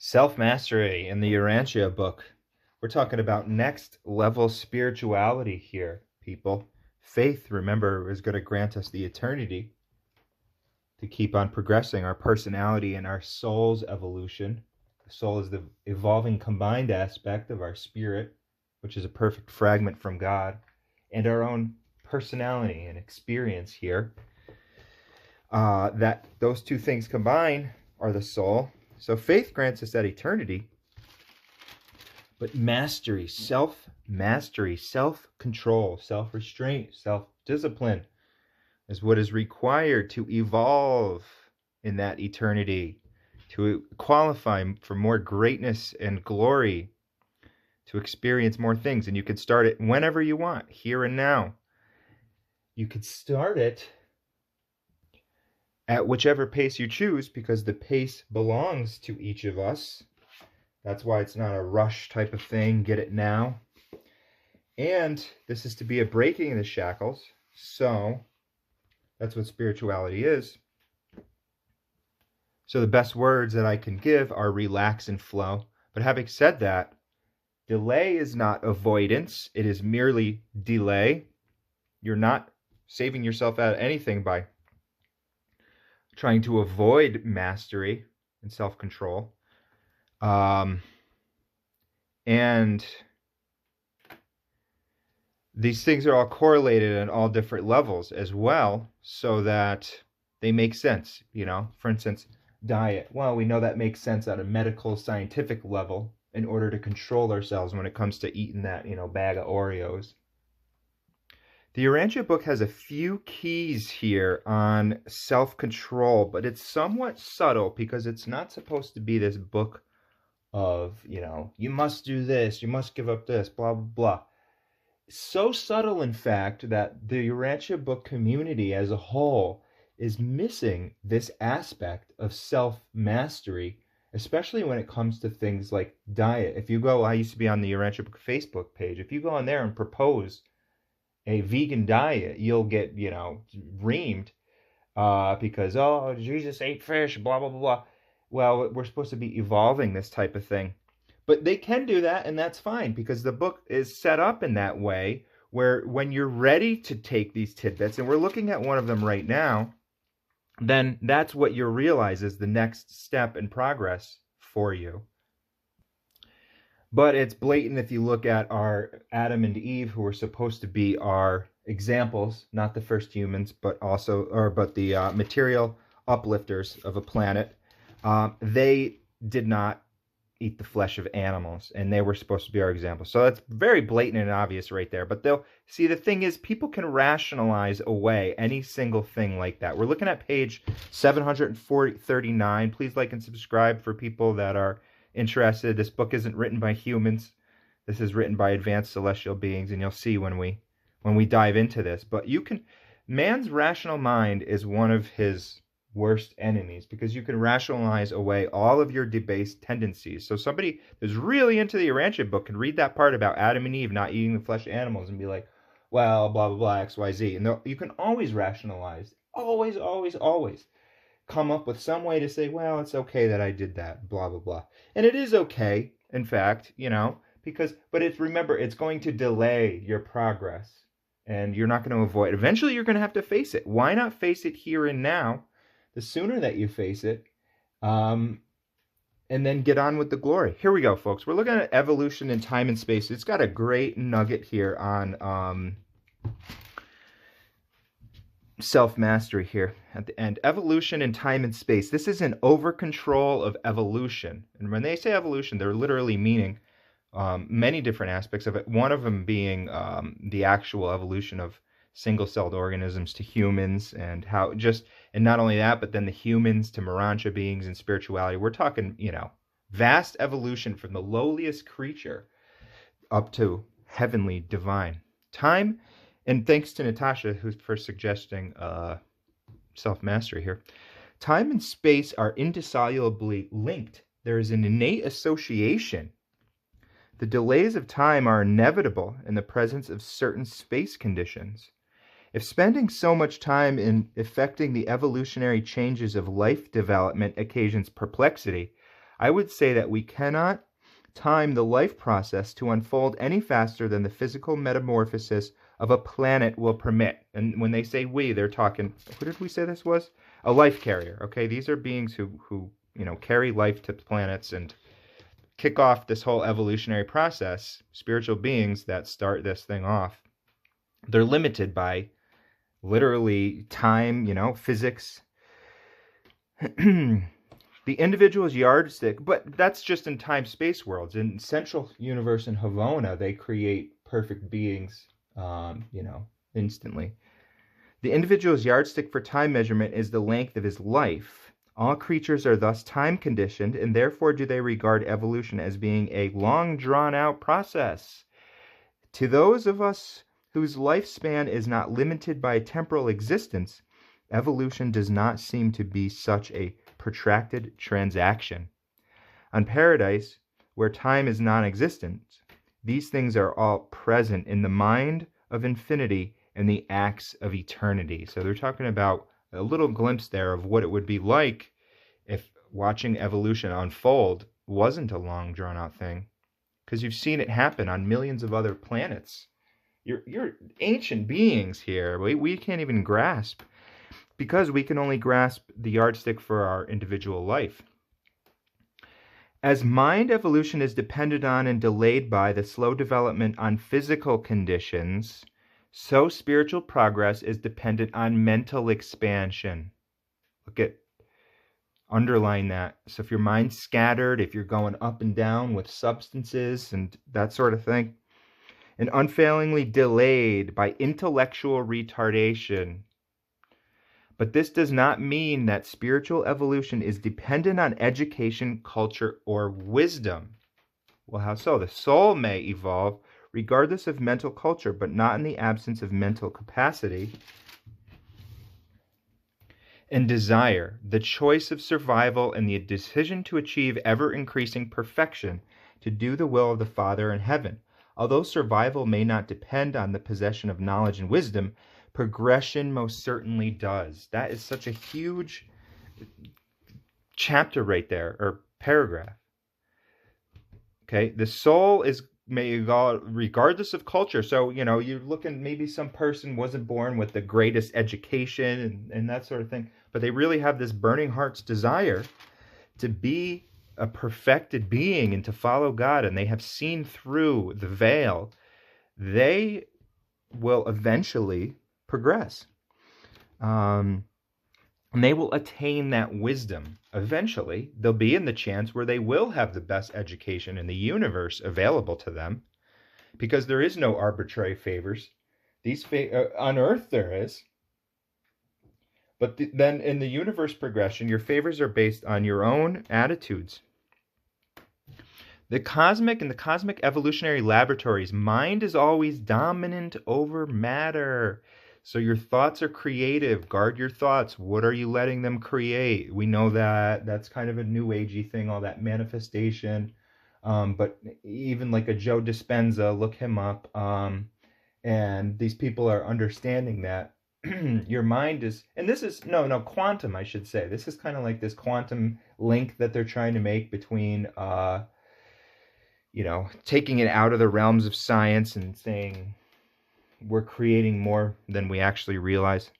Self-mastery in the Urantia book. We're talking about next level spirituality here, people. Faith, remember, is going to grant us the eternity to keep on progressing our personality and our soul's evolution. The soul is the evolving combined aspect of our spirit, which is a perfect fragment from God, and our own personality and experience here. That those two things combine are the soul. So faith grants us that eternity, but mastery, self-mastery, self-control, self-restraint, self-discipline is what is required to evolve in that eternity, to qualify for more greatness and glory, to experience more things. And you can start it whenever you want, here and now. You could start it at whichever pace you choose, because the pace belongs to each of us. That's why it's not a rush type of thing, get it now. And this is to be a breaking of the shackles. So that's what spirituality is. So the best words that I can give are relax and flow. But having said that, delay is not avoidance. It is merely delay. You're not saving yourself out of anything by trying to avoid mastery and self-control. And these things are all correlated at all different levels as well, so that they make sense. You know, for instance, diet. Well, we know that makes sense at a medical, scientific level in order to control ourselves when it comes to eating that, bag of Oreos. The Urantia book has a few keys here on self-control, but it's somewhat subtle because it's not supposed to be this book of, you must do this, you must give up this, blah, blah, blah. So subtle, in fact, that the Urantia book community as a whole is missing this aspect of self-mastery, especially when it comes to things like diet. If you go, I used to be on the Urantia book Facebook page, if you go on there and propose a vegan diet, you'll get, reamed because, oh, Jesus ate fish, blah, blah, blah, blah. Well, we're supposed to be evolving this type of thing. But they can do that, and that's fine, because the book is set up in that way where when you're ready to take these tidbits, and we're looking at one of them right now, then that's what you'll realize is the next step in progress for you. But it's blatant if you look at our Adam and Eve, who were supposed to be our examples, not the first humans, but the material uplifters of a planet. They did not eat the flesh of animals, and they were supposed to be our examples. So that's very blatant and obvious right there. But they'll see, the thing is, people can rationalize away any single thing like that. We're looking at page 739. Please like and subscribe for people that are interested. This book isn't written by humans. This is written by advanced celestial beings, and you'll see when we dive into this. But man's rational mind is one of his worst enemies, because you can rationalize away all of your debased tendencies. So somebody who's really into the Urantia book can read that part about Adam and Eve not eating the flesh of animals and be like, well, blah, blah, blah, X, Y, Z. And you can always rationalize, always, always, always come up with some way to say, well, it's okay that I did that, blah, blah, blah. And it is okay, in fact, but remember, it's going to delay your progress, and you're not going to avoid. Eventually, you're going to have to face it. Why not face it here and now? The sooner that you face it, and then get on with the glory. Here we go, folks. We're looking at evolution in time and space. It's got a great nugget here on self-mastery here at the end. Evolution in time and space. This is an over-control of evolution. And when they say evolution, they're literally meaning many different aspects of it. One of them being the actual evolution of single-celled organisms to humans, and not only that, but then the humans to Morantia beings and spirituality. We're talking, vast evolution from the lowliest creature up to heavenly divine. Time, and thanks to Natasha, who's first suggesting self-mastery here. Time and space are indissolubly linked. There is an innate association. The delays of time are inevitable in the presence of certain space conditions. If spending so much time in effecting the evolutionary changes of life development occasions perplexity, I would say that we cannot time the life process to unfold any faster than the physical metamorphosis of a planet will permit. And when they say we, they're talking, who did we say this was? A life carrier, okay? These are beings who carry life to planets and kick off this whole evolutionary process, spiritual beings that start this thing off. They're limited by literally time, physics. The individual's yardstick, but that's just in time-space worlds. In Central Universe and Havona, they create perfect beings, instantly. The individual's yardstick for time measurement is the length of his life. All creatures are thus time-conditioned, and therefore do they regard evolution as being a long, drawn-out process. To those of us whose lifespan is not limited by temporal existence, evolution does not seem to be such a protracted transaction. On Paradise, where time is non-existent, these things are all present in the mind of infinity and the acts of eternity. So they're talking about a little glimpse there of what it would be like if watching evolution unfold wasn't a long, drawn-out thing. Because you've seen it happen on millions of other planets. You're ancient beings here. We can't even grasp, because we can only grasp the yardstick for our individual life. As mind evolution is dependent on and delayed by the slow development on physical conditions, so spiritual progress is dependent on mental expansion. Underline that. So if your mind's scattered, if you're going up and down with substances and that sort of thing, and unfailingly delayed by intellectual retardation. But this does not mean that spiritual evolution is dependent on education, culture, or wisdom. Well, how so? The soul may evolve regardless of mental culture, but not in the absence of mental capacity and desire, the choice of survival, and the decision to achieve ever-increasing perfection, to do the will of the Father in heaven. Although survival may not depend on the possession of knowledge and wisdom, progression most certainly does. That is such a huge chapter right there, or paragraph. Okay, the soul may evolve regardless of culture. So, you're looking, maybe some person wasn't born with the greatest education and that sort of thing, but they really have this burning heart's desire to be a perfected being and to follow God, and they have seen through the veil. They will eventually progress. And they will attain that wisdom. Eventually, they'll be in the chance where they will have the best education in the universe available to them, because there is no arbitrary favors. On Earth there is. But then in the universe progression, your favors are based on your own attitudes. The cosmic evolutionary laboratories, mind is always dominant over matter. So your thoughts are creative. Guard your thoughts. What are you letting them create? We know that. That's kind of a new agey thing, all that manifestation. But even like a Joe Dispenza, look him up. And these people are understanding that your mind is, and this is, quantum, I should say. This is kind of like this quantum link that they're trying to make between, taking it out of the realms of science and saying we're creating more than we actually realize.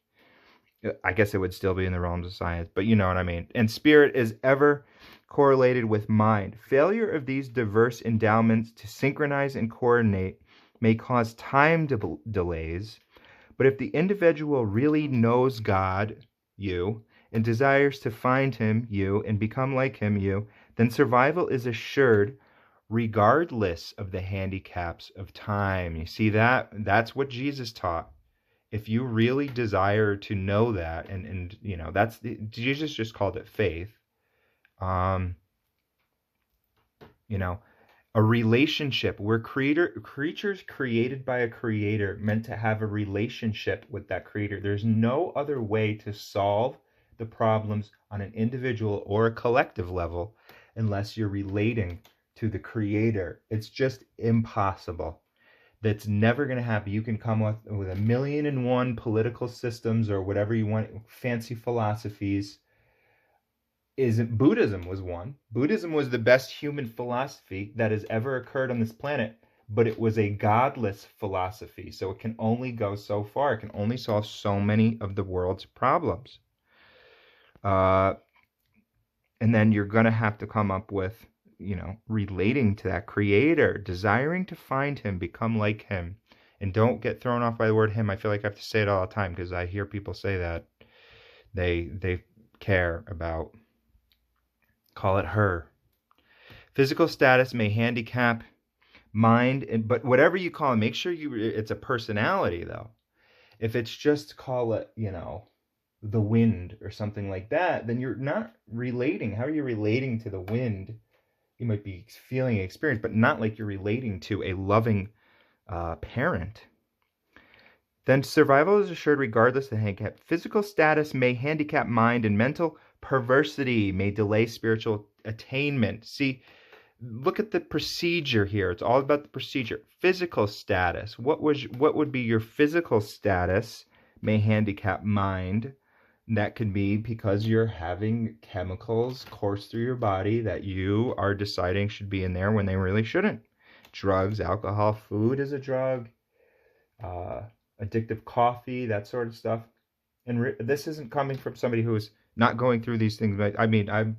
I guess it would still be in the realms of science, but you know what I mean. And spirit is ever correlated with mind. Failure of these diverse endowments to synchronize and coordinate may cause time delays, but if the individual really knows God, you, and desires to find him, you, and become like him, you, then survival is assured regardless of the handicaps of time. You see that? That's what Jesus taught. If you really desire to know that, and that's Jesus just called it faith. A relationship. We're creatures created by a creator, meant to have a relationship with that creator. There's no other way to solve the problems on an individual or a collective level unless you're relating to the creator. It's just impossible. That's never going to happen. You can come with 1,000,001 political systems or whatever you want, fancy philosophies. isn't Buddhism was one. Buddhism was the best human philosophy that has ever occurred on this planet, but it was a godless philosophy. So it can only go so far. It can only solve so many of the world's problems. And then you're going to have to come up with, relating to that creator, desiring to find him, become like him. And don't get thrown off by the word him. I feel like I have to say it all the time because I hear people say that they care about. Call it her. Physical status may handicap mind, but whatever you call it, make sure it's a personality though. If it's just call it, the wind or something like that, then you're not relating. How are you relating to the wind? You might be feeling an experience, but not like you're relating to a loving parent. Then survival is assured regardless of the handicap. Physical status may handicap mind, and mental perversity may delay spiritual attainment. See, look at the procedure here. It's all about the procedure. Physical status. What would be your physical status may handicap mind. That could be because you're having chemicals course through your body that you are deciding should be in there when they really shouldn't. Drugs, alcohol, food is a drug, addictive coffee, that sort of stuff. And this isn't coming from somebody who is not going through these things. But I mean, I'm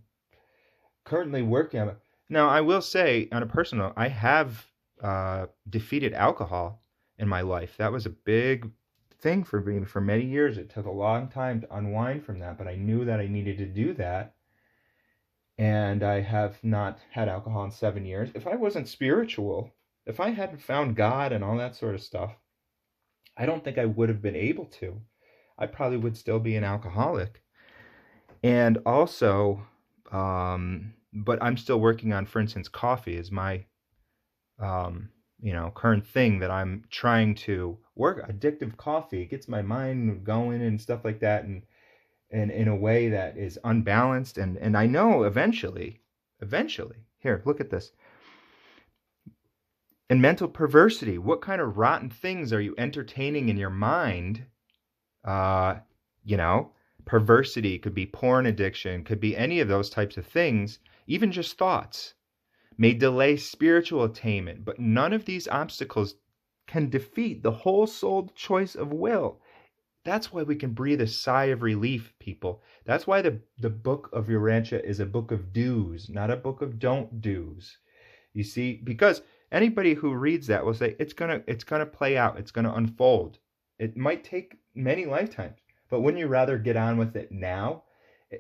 currently working on it. Now, I will say, on a personal note, I have defeated alcohol in my life. That was a big thing for me for many years. It took a long time to unwind from that, but I knew that I needed to do that. And I have not had alcohol in 7 years. If I wasn't spiritual, if I hadn't found God and all that sort of stuff, I don't think I would have been able to. I probably would still be an alcoholic. And also, but I'm still working on, for instance, coffee is my, current thing that I'm trying to work. Addictive coffee gets my mind going and stuff like that, and in a way that is unbalanced. And I know eventually, here, look at this. And mental perversity. What kind of rotten things are you entertaining in your mind? Perversity could be porn addiction, could be any of those types of things, even just thoughts, may delay spiritual attainment, but none of these obstacles can defeat the whole souled choice of will. That's why we can breathe a sigh of relief, people. That's why the book of Urantia is a book of do's, not a book of don't do's. You see, because anybody who reads that will say it's gonna play out, it's gonna unfold. It might take many lifetimes, but wouldn't you rather get on with it now,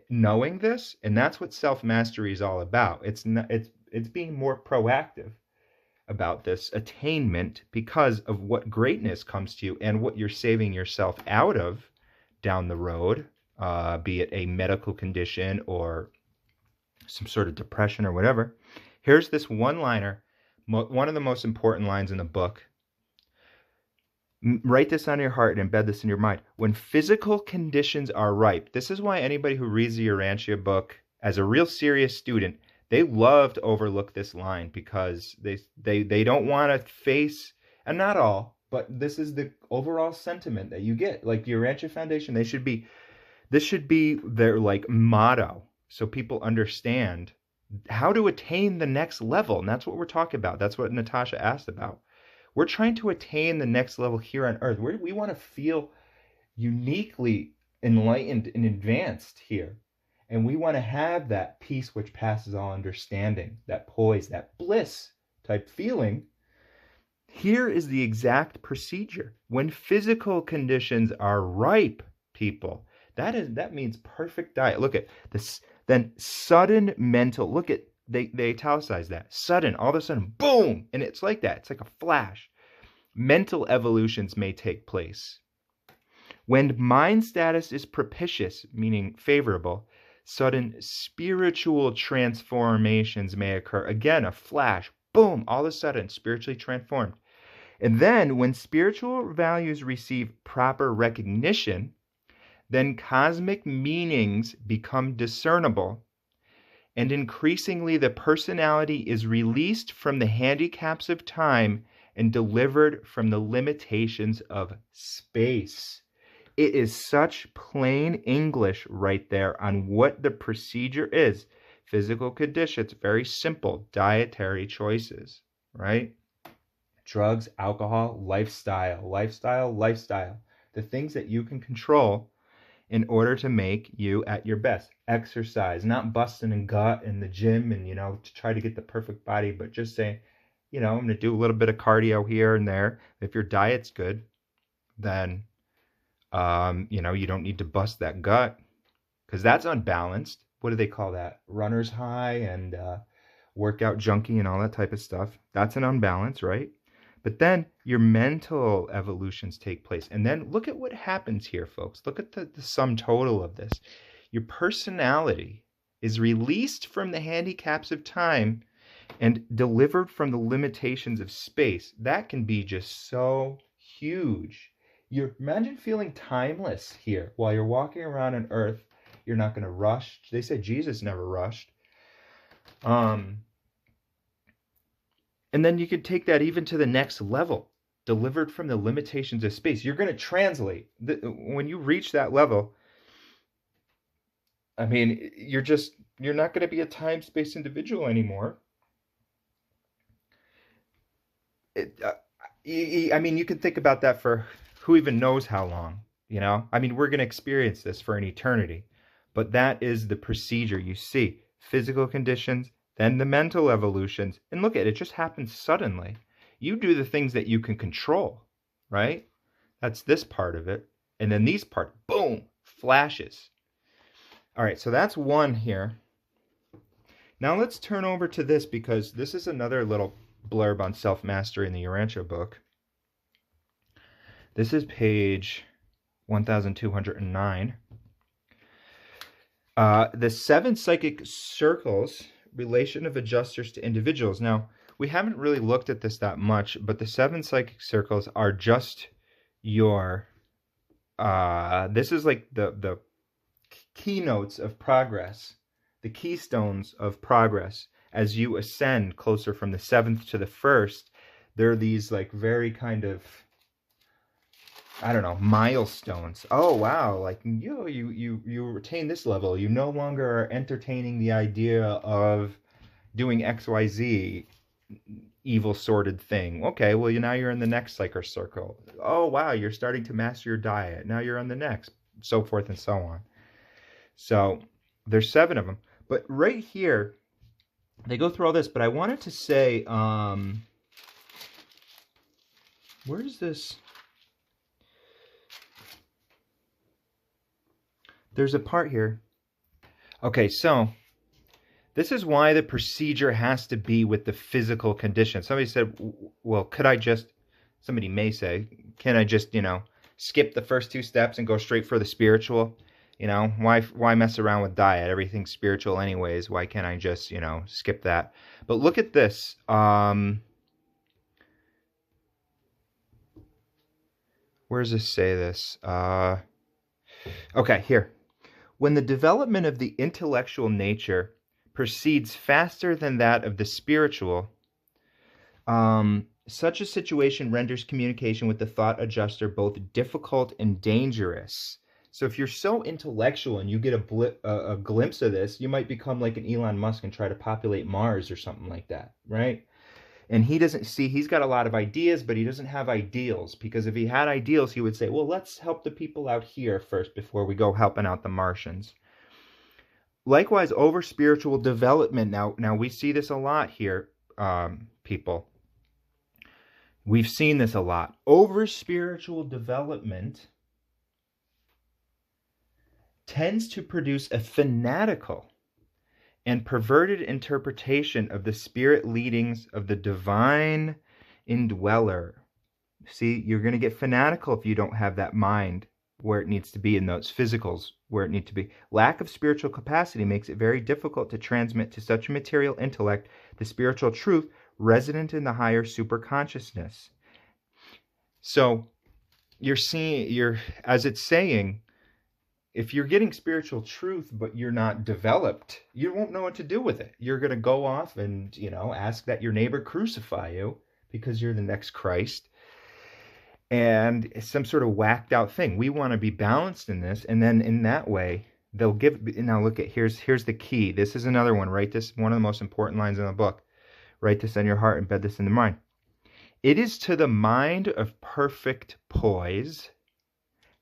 knowing this? And that's what self-mastery is all about. It's being more proactive about this attainment because of what greatness comes to you and what you're saving yourself out of down the road, be it a medical condition or some sort of depression or whatever. Here's this one-liner, one of the most important lines in the book. Write this on your heart and embed this in your mind. When physical conditions are ripe, this is why anybody who reads the Urantia book as a real serious student, they love to overlook this line because they don't want to face, and not all, but this is the overall sentiment that you get. Like the Urantia Foundation, this should be their like motto, so people understand how to attain the next level. And that's what we're talking about. That's what Natasha asked about. We're trying to attain the next level here on earth. We want to feel uniquely enlightened and advanced here. And we want to have that peace which passes all understanding, that poise, that bliss type feeling. Here is the exact procedure. When physical conditions are ripe, people, that means perfect diet. Look at this. Then sudden mental, look at, they italicize that. Sudden, all of a sudden, boom! And it's like that. It's like a flash. Mental evolutions may take place. When mind status is propitious, meaning favorable, sudden spiritual transformations may occur. Again, a flash, boom, all of a sudden, spiritually transformed. And then when spiritual values receive proper recognition, then cosmic meanings become discernible, and increasingly the personality is released from the handicaps of time and delivered from the limitations of space. It is such plain English right there on what the procedure is. Physical conditions, very simple. Dietary choices, right? Drugs, alcohol, lifestyle. The things that you can control in order to make you at your best. Exercise, not busting and gut in the gym and, to try to get the perfect body, but just say, I'm going to do a little bit of cardio here and there. If your diet's good, then, you don't need to bust that gut because that's unbalanced. What do they call that? Runner's high and workout junkie and all that type of stuff. That's an unbalance, right? But then your mental evolutions take place. And then look at what happens here, folks. Look at the sum total of this. Your personality is released from the handicaps of time and delivered from the limitations of space. That can be just so huge. Imagine feeling timeless here while you're walking around on earth. You're not going to rush. They say Jesus never rushed. And then you can take that even to the next level, delivered from the limitations of space. You're going to translate. When you reach that level, I mean, you're not going to be a time-space individual anymore. You can think about that for who even knows how long, I mean, we're going to experience this for an eternity. But that is the procedure. You see, physical conditions, then the mental evolutions. And look at it, just happens suddenly. You do the things that you can control, right? That's this part of it. And then these parts, boom, flashes. All right, so that's one here. Now let's turn over to this because this is another little blurb on self-mastery in the Urantia book. This is page 1209. The 7 psychic circles, relation of adjusters to individuals. Now, we haven't really looked at this that much, but the 7 psychic circles are just your, this is like the keynotes of progress, the keystones of progress. As you ascend closer from the 7th to the 1st, there are these like very kind of, milestones. Oh wow, like you retain this level. You no longer are entertaining the idea of doing XYZ evil sorted thing. Okay, well now you're in the next psychic circle. Oh wow, you're starting to master your diet. Now you're on the next, so forth and so on. So there's 7 of them. But right here, they go through all this, but I wanted to say, where is this? There's a part here. Okay, so this is why the procedure has to be with the physical condition. Somebody said, well, somebody may say, can I just, skip the first 2 steps and go straight for the spiritual? Why mess around with diet? Everything's spiritual anyways. Why can't I just, skip that? But look at this. Where does this say this? Okay, here. When the development of the intellectual nature proceeds faster than that of the spiritual, such a situation renders communication with the thought adjuster both difficult and dangerous. So if you're so intellectual and you get a glimpse of this, you might become like an Elon Musk and try to populate Mars or something like that, right? And he's got a lot of ideas, but he doesn't have ideals, because if he had ideals, he would say, well, let's help the people out here first before we go helping out the Martians. Likewise, over spiritual development. Now we see this a lot here, people. We've seen this a lot. Over spiritual development tends to produce a fanatical and perverted interpretation of the spirit leadings of the divine indweller. See, you're going to get fanatical if you don't have that mind where it needs to be, in those physicals where it needs to be. Lack of spiritual capacity makes it very difficult to transmit to such a material intellect the spiritual truth resident in the higher superconsciousness. So as it's saying, if you're getting spiritual truth, but you're not developed, you won't know what to do with it. You're going to go off and, ask that your neighbor crucify you because you're the next Christ. and it's some sort of whacked out thing. We want to be balanced in this, and then in that way, they'll give. Now look at here's the key. This is another one. Write this, one of the most important lines in the book. Write this on your heart, embed this in the mind. It is to the mind of perfect poise,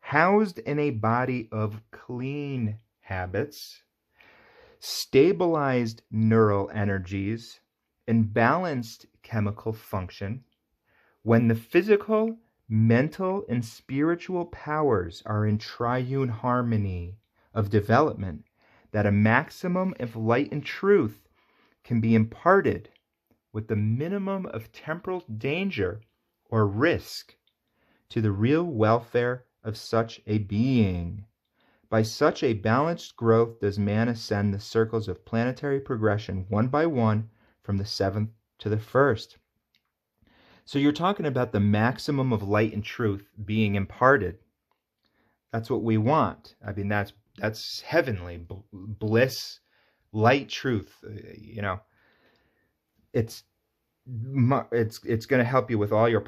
housed in a body of clean habits, stabilized neural energies, and balanced chemical function, when the physical, mental, and spiritual powers are in triune harmony of development, that a maximum of light and truth can be imparted with the minimum of temporal danger or risk to the real welfare of such a being. By such a balanced growth does man ascend the circles of planetary progression one by one from the seventh to the first. So you're talking about the maximum of light and truth being imparted. That's what we want. I mean, that's heavenly bliss, light, truth. It's going to help you with all your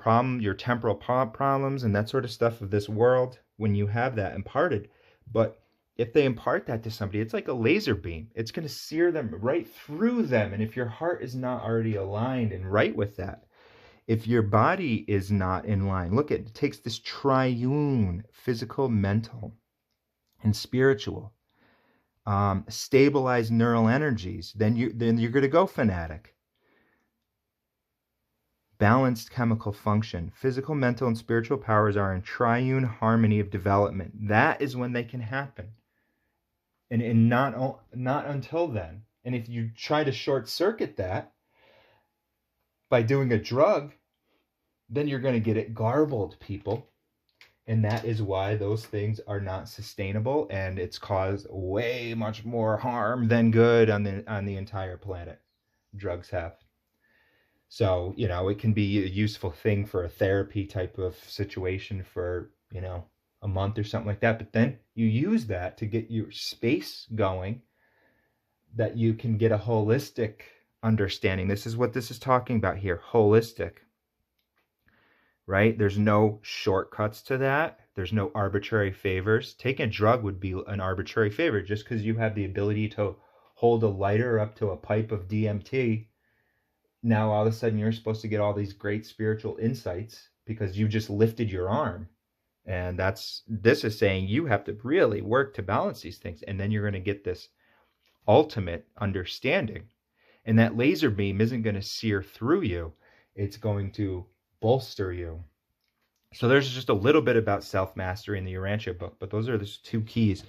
temporal problems and that sort of stuff of this world when you have that imparted. But if they impart that to somebody, it's like a laser beam. It's going to sear them right through them. And if your heart is not already aligned and right with that, if your body is not in line, look, it takes this triune, physical, mental, and spiritual, stabilized neural energies, then you're going to go fanatic. Balanced chemical function, physical, mental, and spiritual powers are in triune harmony of development. That is when they can happen, and not until then. And if you try to short circuit that by doing a drug, then you're going to get it garbled, people. And that is why those things are not sustainable, and it's caused way much more harm than good on the entire planet. Drugs have. So, it can be a useful thing for a therapy type of situation for, a month or something like that. But then you use that to get your space going, that you can get a holistic understanding. This is what this is talking about here, holistic, right? There's no shortcuts to that. There's no arbitrary favors. Taking a drug would be an arbitrary favor. Just because you have the ability to hold a lighter up to a pipe of DMT, now all of a sudden you're supposed to get all these great spiritual insights because you just lifted your arm. And this is saying you have to really work to balance these things, and then you're going to get this ultimate understanding. And that laser beam isn't going to sear through you. It's going to bolster you. So there's just a little bit about self-mastery in the Urantia book, but those are the two keys.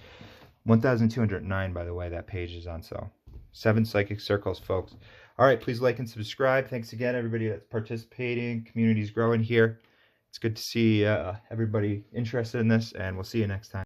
1209, by the way, that page is on. So 7 psychic circles, folks. All right, please like and subscribe. Thanks again, everybody that's participating. Community's growing here. It's good to see everybody interested in this, and we'll see you next time.